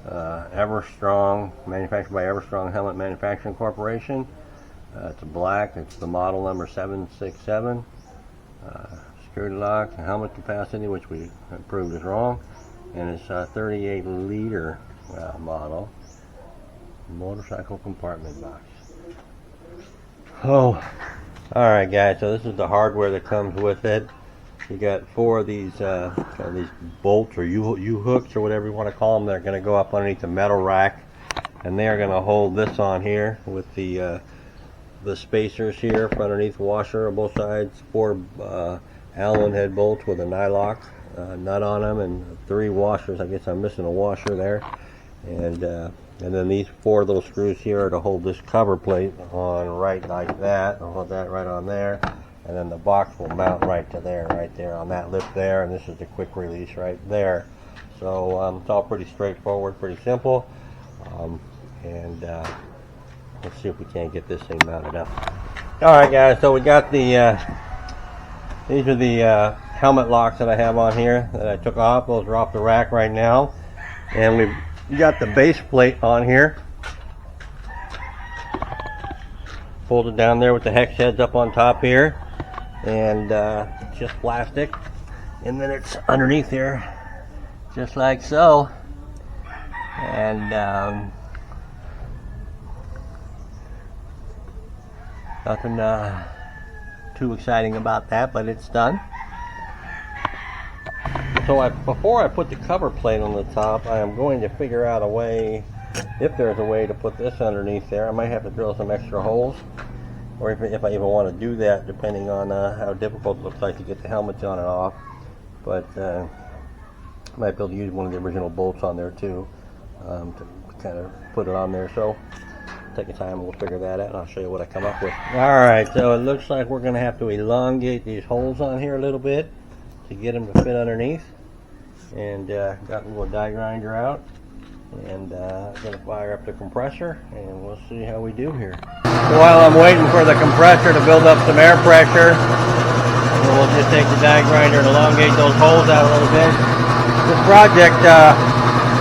Everstrong, manufactured by Everstrong Helmet Manufacturing Corporation. It's black. It's the model number 767. Security lock, helmet capacity, which we proved is wrong, and it's a 38 liter model. Motorcycle compartment box. Oh, alright guys, so this is the hardware that comes with it. You got 4 of these these bolts or U-hooks or whatever you want to call them. They're going to go up underneath the metal rack, and they are going to hold this on here with the spacers here for underneath the washer on both sides. 4 Allen head bolts with a nylock nut on them, and 3 washers. I guess I'm missing a washer there, and then these 4 little screws here are to hold this cover plate on right like that. I'll hold that right on there, and then the box will mount right to there, right there on that lip there, and this is the quick release right there. So it's all pretty straightforward, pretty simple, and let's see if we can't get this thing mounted up. Alright guys, so we got the these are the helmet locks that I have on here that I took off. Those are off the rack right now, and we've got the base plate on here folded down there with the hex heads up on top here, and just plastic, and then it's underneath here just like so, and nothing too exciting about that, but it's done. So before I put the cover plate on the top, I am going to figure out a way, if there's a way to put this underneath there. I might have to drill some extra holes, or if I even want to do that, depending on how difficult it looks like to get the helmets on and off. But I might be able to use one of the original bolts on there too, to kind of put it on there. So take your time and we'll figure that out, and I'll show you what I come up with. Alright, so it looks like we're going to have to elongate these holes on here a little bit to get them to fit underneath. And got a little die grinder out, and I'm going to fire up the compressor, and we'll see how we do here. So while I'm waiting for the compressor to build up some air pressure, we'll just take the die grinder and elongate those holes out a little bit. This project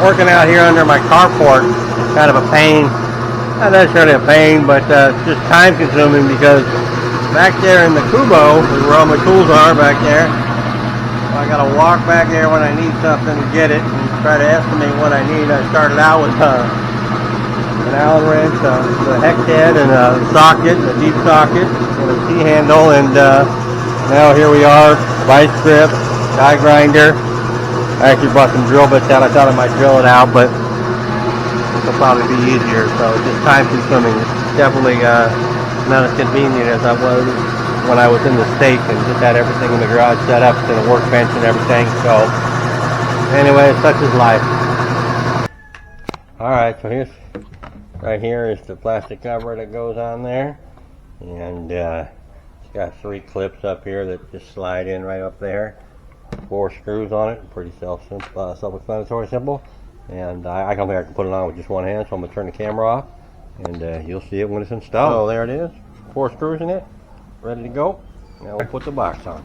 working out here under my carport is kind of a pain. Not necessarily a pain, but it's just time consuming, because back there in the cubo is where all my tools are back there. So I gotta walk back there when I need something to get it and try to estimate what I need. I started out with an Allen wrench, the hex head, and a socket, a deep socket, and a T-handle, and now here we are, vice grip, die grinder. I actually brought some drill bits out. I thought I might drill it out, but it'll probably be easier, so it's just time consuming. It's definitely not as convenient as I was when I was in the States and just had everything in the garage set up and a workbench and everything. So anyway, such is life. Alright, so right here is the plastic cover that goes on there, and it's got 3 clips up here that just slide in right up there. 4 screws on it, pretty self-explanatory, simple. And I don't think I can put it on with just one hand, so I'm going to turn the camera off, and you'll see it when it's installed. Oh, there it is. 4 screws in it, ready to go. Now we'll put the box on.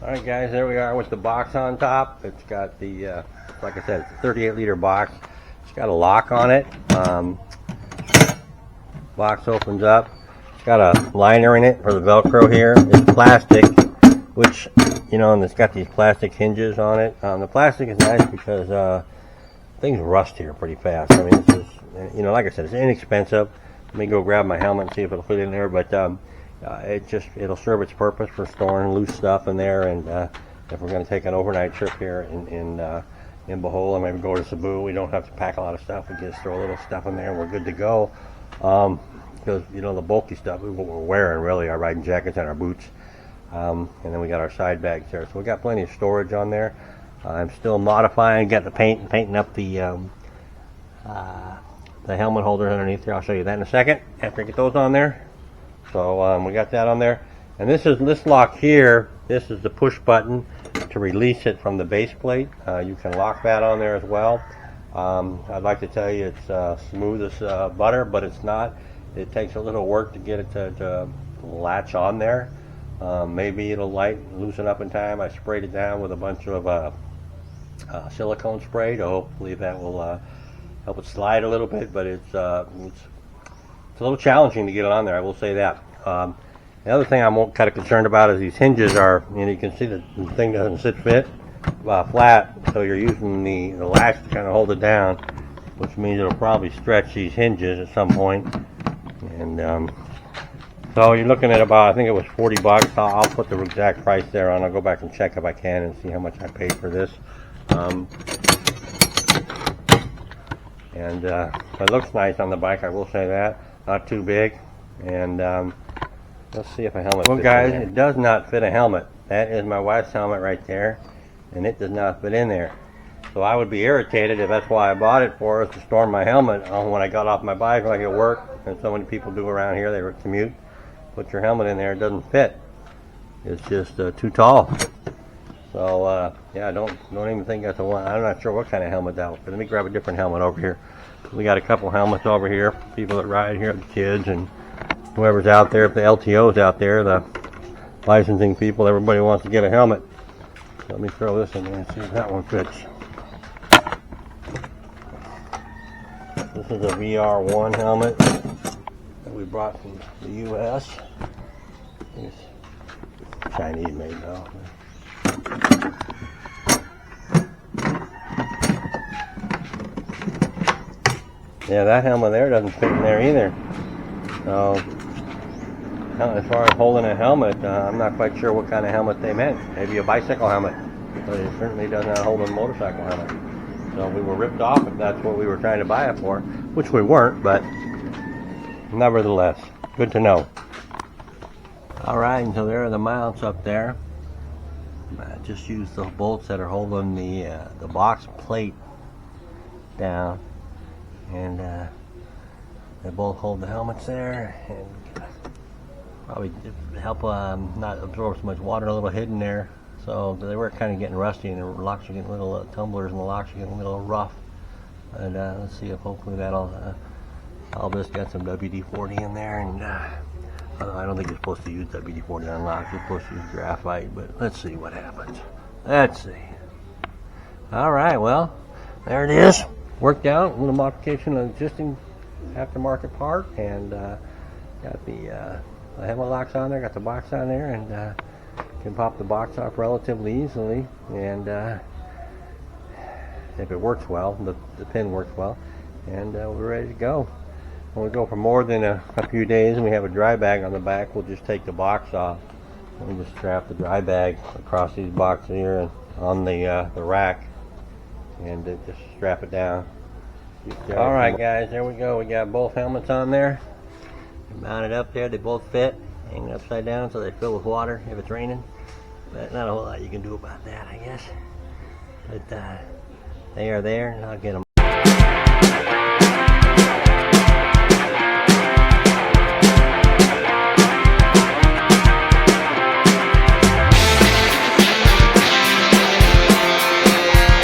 Alright guys, there we are with the box on top. It's got the, like I said, it's a 38 liter box. It's got a lock on it. Box opens up. It's got a liner in it for the Velcro here. It's plastic, which, you know, and it's got these plastic hinges on it. The plastic is nice because things rust here pretty fast. I mean, this is, you know, like I said, it's inexpensive. Let me go grab my helmet and see if it'll fit in there, but it'll serve its purpose for storing loose stuff in there. And if we're going to take an overnight trip here in Bohol, and maybe go to Cebu, we don't have to pack a lot of stuff. We just throw a little stuff in there and we're good to go. Because, you know, the bulky stuff we're wearing, really, our riding jackets and our boots. And then we got our side bags there, so we got plenty of storage on there. I'm still modifying, got the painting up the helmet holders underneath there. I'll show you that in a second after I get those on there. So we got that on there, and this lock here. This is the push button to release it from the base plate. You can lock that on there as well. I'd like to tell you it's smooth as butter, but it's not. It takes a little work to get it to latch on there. Maybe it'll loosen up in time. I sprayed it down with a bunch of silicone spray to hopefully that will help it slide a little bit, but it's a little challenging to get it on there, I will say that. The other thing I'm kind of concerned about is these hinges are, you can see the thing doesn't sit flat, so you're using the latch to kind of hold it down, which means it'll probably stretch these hinges at some point. And so you're looking at about, I think it was 40 bucks. I'll put the exact price there on. I'll go back and check if I can and see how much I paid for this. It looks nice on the bike, I will say that. Not too big. And let's see if a helmet fits. Well, guys, it does not fit a helmet. That is my wife's helmet right there, and it does not fit in there. So I would be irritated if that's why I bought it for us, to store my helmet on when I got off my bike, like at work, and so many people do around here. They commute. Put your helmet in there, it doesn't fit. It's just too tall. So yeah, don't even think that's the one. I'm not sure what kind of helmet that was. Let me grab a different helmet over here. We got a couple helmets over here. People that ride here, the kids and whoever's out there. If the LTO's out there, the licensing people, everybody wants to get a helmet. So let me throw this in there and see if that one fits. This is a VR1 helmet that we brought from the US. It's Chinese made though. Yeah, that helmet there doesn't fit in there either. So, as far as holding a helmet, I'm not quite sure what kind of helmet they meant. Maybe a bicycle helmet, but it certainly does not hold a motorcycle helmet. So we were ripped off if that's what we were trying to buy it for, which we weren't, but nevertheless, good to know. All right, so there are the mounts up there. I just used the bolts that are holding the box plate down, and they both hold the helmets there, and probably help not absorb so much water. A little hidden there, so they were kind of getting rusty, and the locks are getting little tumblers, and the locks are getting a little rough. And let's see if hopefully that'll. I'll just get some WD-40 in there, and I don't think you're supposed to use WD-40 on locks. You're supposed to use graphite, but let's see what happens. Let's see. All right, well, there it is. Worked out. A little modification on existing aftermarket part, and got the helmet locks on there. Got the box on there, and can pop the box off relatively easily. And if it works well, the pin works well, and we're ready to go. When we go for more than a few days and we have a dry bag on the back, we'll just take the box off. We just strap the dry bag across these boxes here and on the rack, and just strap it down. All right, guys, there we go. We got both helmets on there. Mounted up there. They both fit, hanging upside down so they fill with water if it's raining. But not a whole lot you can do about that, I guess. But they are there, and I'll get them